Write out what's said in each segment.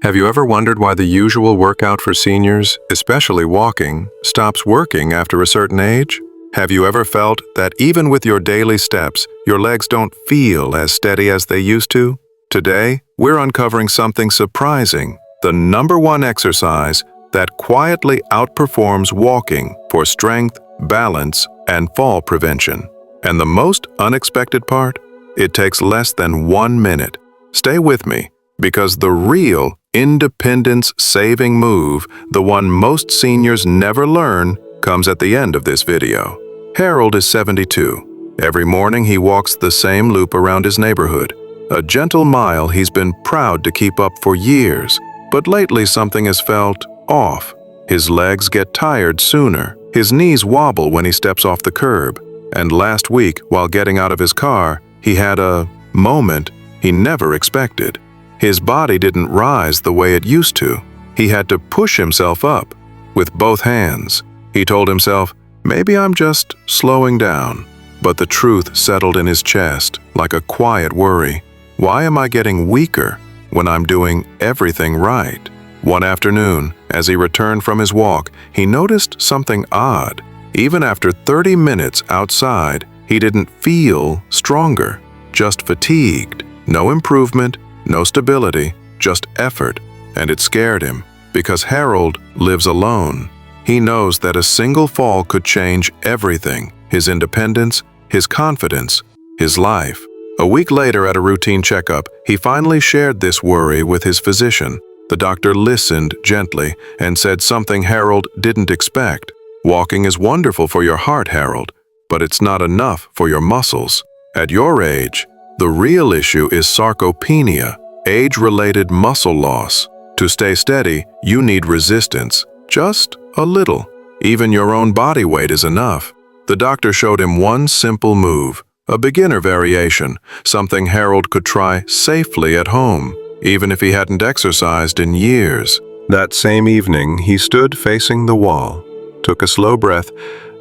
Have you ever wondered why the usual workout for seniors, especially walking, stops working after a certain age? Have you ever felt that even with your daily steps, your legs don't feel as steady as they used to? Today, we're uncovering something surprising, the number one exercise that quietly outperforms walking for strength, balance, and fall prevention. And the most unexpected part? It takes less than 1 minute. Stay with me, because the real independence-saving move, the one most seniors never learn, comes at the end of this video. Harold is 72. Every morning he walks the same loop around his neighborhood, a gentle mile he's been proud to keep up for years. But lately something has felt off. His legs get tired sooner, his knees wobble when he steps off the curb, and last week, while getting out of his car, he had a moment he never expected. His body didn't rise the way it used to. He had to push himself up with both hands. He told himself, maybe I'm just slowing down. But the truth settled in his chest like a quiet worry. Why am I getting weaker when I'm doing everything right? One afternoon, as he returned from his walk, he noticed something odd. Even after 30 minutes outside, he didn't feel stronger, just fatigued. No improvement, no stability, just effort. And it scared him, because Harold lives alone. He knows that a single fall could change everything: his independence, his confidence, his life. A week later, at a routine checkup, he finally shared this worry with his physician. The doctor listened gently and said something Harold didn't expect. Walking is wonderful for your heart, Harold, but it's not enough for your muscles. At your age, the real issue is sarcopenia, age-related muscle loss. To stay steady, you need resistance, just a little. Even your own body weight is enough. The doctor showed him one simple move, a beginner variation, something Harold could try safely at home, even if he hadn't exercised in years. That same evening, he stood facing the wall, took a slow breath,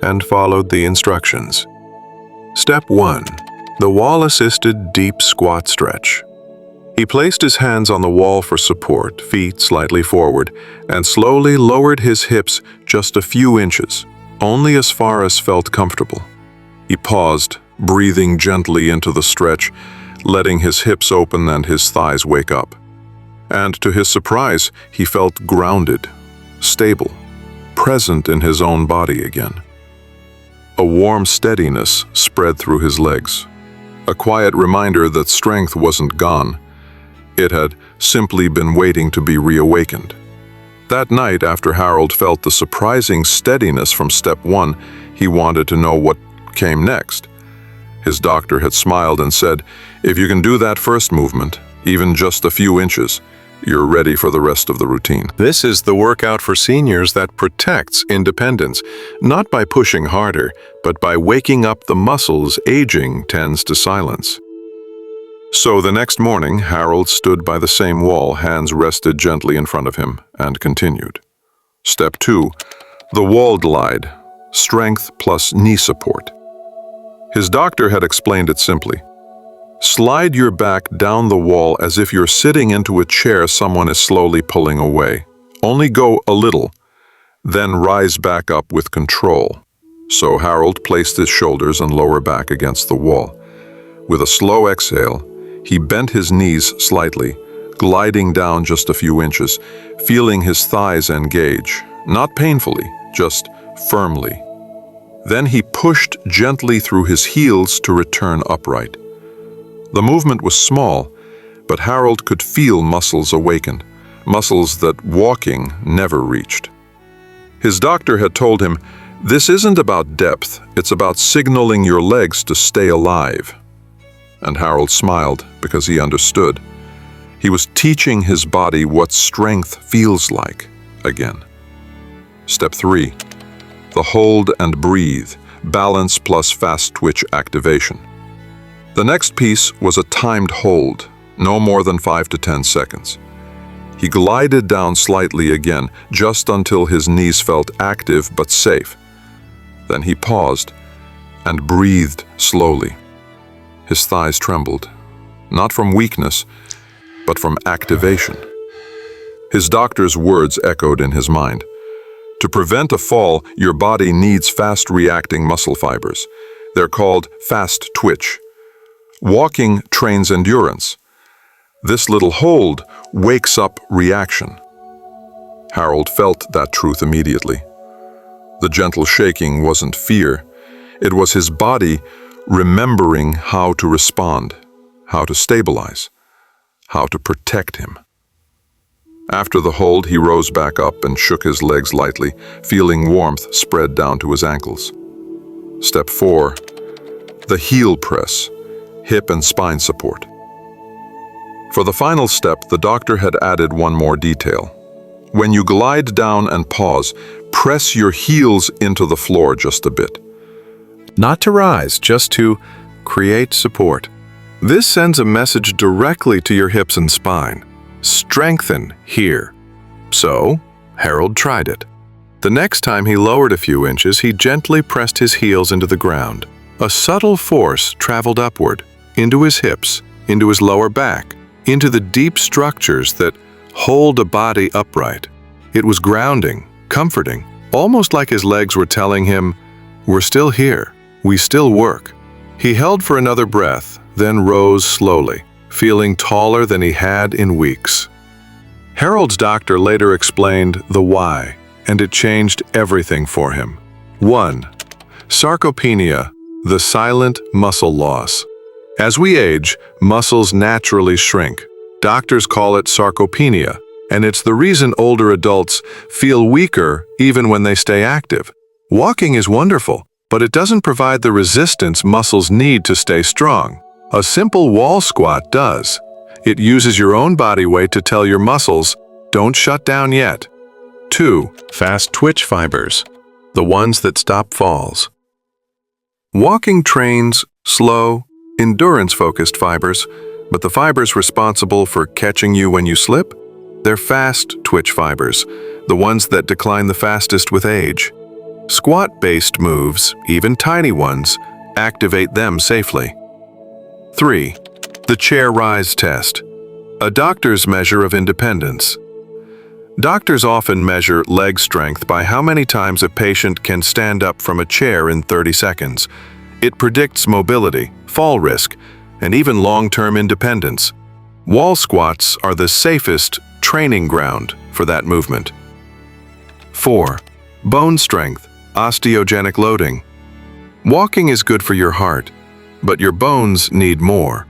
and followed the instructions. Step 1. The wall-assisted deep squat stretch. He placed his hands on the wall for support, feet slightly forward, and slowly lowered his hips just a few inches, only as far as felt comfortable. He paused, breathing gently into the stretch, letting his hips open and his thighs wake up. And to his surprise, he felt grounded, stable, present in his own body again. A warm steadiness spread through his legs. A quiet reminder that strength wasn't gone. It had simply been waiting to be reawakened. That night, after Harold felt the surprising steadiness from step 1, he wanted to know what came next. His doctor had smiled and said, if you can do that first movement, even just a few inches, you're ready for the rest of the routine. This is the workout for seniors that protects independence, not by pushing harder, but by waking up the muscles aging tends to silence. So the next morning, Harold stood by the same wall, hands rested gently in front of him, and continued. Step 2. The wall glide, strength plus knee support. His doctor had explained it simply. Slide your back down the wall as if you're sitting into a chair someone is slowly pulling away. Only go a little, then rise back up with control. So Harold placed his shoulders and lower back against the wall. With a slow exhale, he bent his knees slightly, gliding down just a few inches, feeling his thighs engage, not painfully, just firmly. Then he pushed gently through his heels to return upright. The movement was small, but Harold could feel muscles awakened, muscles that walking never reached. His doctor had told him, this isn't about depth, it's about signaling your legs to stay alive. And Harold smiled because he understood. He was teaching his body what strength feels like again. Step 3. The hold and breathe, balance plus fast twitch activation. The next piece was a timed hold, no more than 5 to 10 seconds. He glided down slightly again, just until his knees felt active but safe. Then he paused and breathed slowly. His thighs trembled, not from weakness, but from activation. His doctor's words echoed in his mind. To prevent a fall, your body needs fast-reacting muscle fibers. They're called fast twitch. Walking trains endurance. This little hold wakes up reaction. Harold felt that truth immediately. The gentle shaking wasn't fear. It was his body remembering how to respond, how to stabilize, how to protect him. After the hold, he rose back up and shook his legs lightly, feeling warmth spread down to his ankles. Step 4, the heel press, hip and spine support. For the final step, the doctor had added one more detail. When you glide down and pause, press your heels into the floor just a bit. Not to rise, just to create support. This sends a message directly to your hips and spine. Strengthen here. So, Harold tried it. The next time he lowered a few inches, he gently pressed his heels into the ground. A subtle force traveled upward, into his hips, into his lower back, into the deep structures that hold a body upright. It was grounding, comforting, almost like his legs were telling him, "We're still here. We still work." He held for another breath, then rose slowly, feeling taller than he had in weeks. Harold's doctor later explained the why, and it changed everything for him. 1. Sarcopenia, the silent muscle loss. As we age, muscles naturally shrink. Doctors call it sarcopenia, and it's the reason older adults feel weaker even when they stay active. Walking is wonderful, but it doesn't provide the resistance muscles need to stay strong. A simple wall squat does. It uses your own body weight to tell your muscles, "Don't shut down yet." 2. Fast twitch fibers, the ones that stop falls. Walking trains slow, endurance-focused fibers, but the fibers responsible for catching you when you slip? They're fast twitch fibers, the ones that decline the fastest with age. Squat-based moves, even tiny ones, activate them safely. 3. The chair rise test, a doctor's measure of independence. Doctors often measure leg strength by how many times a patient can stand up from a chair in 30 seconds. It predicts mobility, fall risk, and even long-term independence. Wall squats are the safest training ground for that movement. 4. Bone strength, osteogenic loading. Walking is good for your heart, but your bones need more.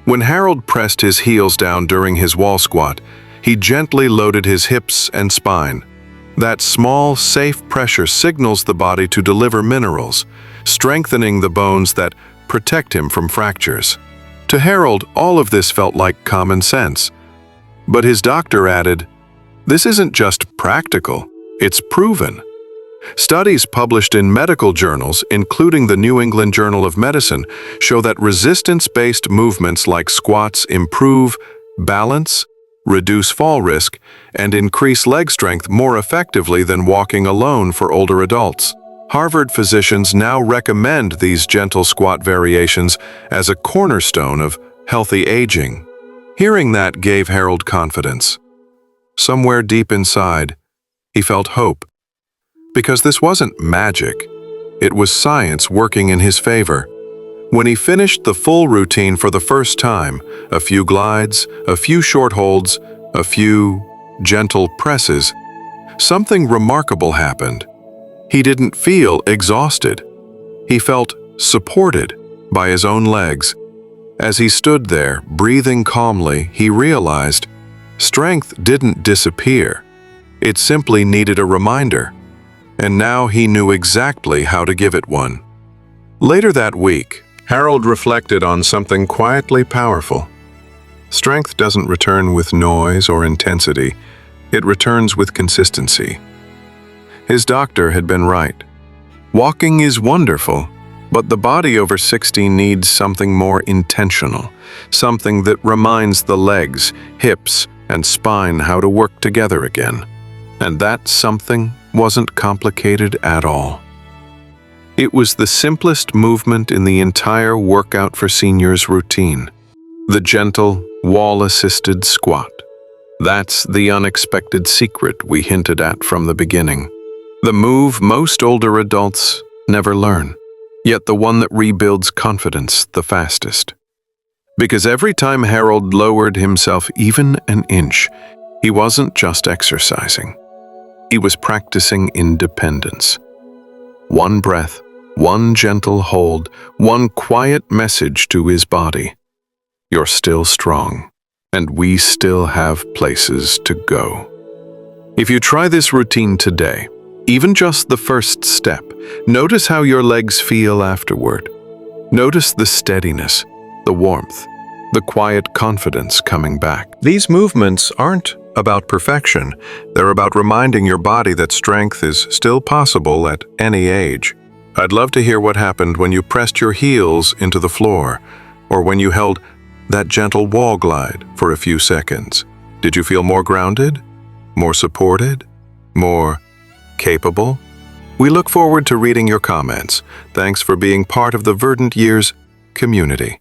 When Harold pressed his heels down during his wall squat, he gently loaded his hips and spine. That small, safe pressure signals the body to deliver minerals, strengthening the bones that protect him from fractures. To Harold, all of this felt like common sense. But his doctor added, "This isn't just practical, it's proven." Studies published in medical journals, including the New England Journal of Medicine, show that resistance-based movements like squats improve balance, reduce fall risk, and increase leg strength more effectively than walking alone for older adults. Harvard physicians now recommend these gentle squat variations as a cornerstone of healthy aging. Hearing that gave Harold confidence. Somewhere deep inside, he felt hope. Because this wasn't magic, it was science working in his favor. When he finished the full routine for the first time, a few glides, a few short holds, a few gentle presses, something remarkable happened. He didn't feel exhausted. He felt supported by his own legs. As he stood there, breathing calmly, he realized strength didn't disappear. It simply needed a reminder. And now he knew exactly how to give it one. Later that week, Harold reflected on something quietly powerful. Strength doesn't return with noise or intensity. It returns with consistency. His doctor had been right. Walking is wonderful, but the body over 60 needs something more intentional, something that reminds the legs, hips, and spine how to work together again. And that something wasn't complicated at all. It was the simplest movement in the entire Workout for Seniors routine, the gentle, wall-assisted squat. That's the unexpected secret we hinted at from the beginning. The move most older adults never learn, yet the one that rebuilds confidence the fastest. Because every time Harold lowered himself even an inch, he wasn't just exercising. He was practicing independence. One breath, one gentle hold, one quiet message to his body. You're still strong, and we still have places to go. If you try this routine today, even just the first step, notice how your legs feel afterward. Notice the steadiness, the warmth, the quiet confidence coming back. These movements aren't about perfection. They're about reminding your body that strength is still possible at any age. I'd love to hear what happened when you pressed your heels into the floor, or when you held that gentle wall glide for a few seconds. Did you feel more grounded, more supported, more capable? We look forward to reading your comments. Thanks for being part of the Verdant Years community.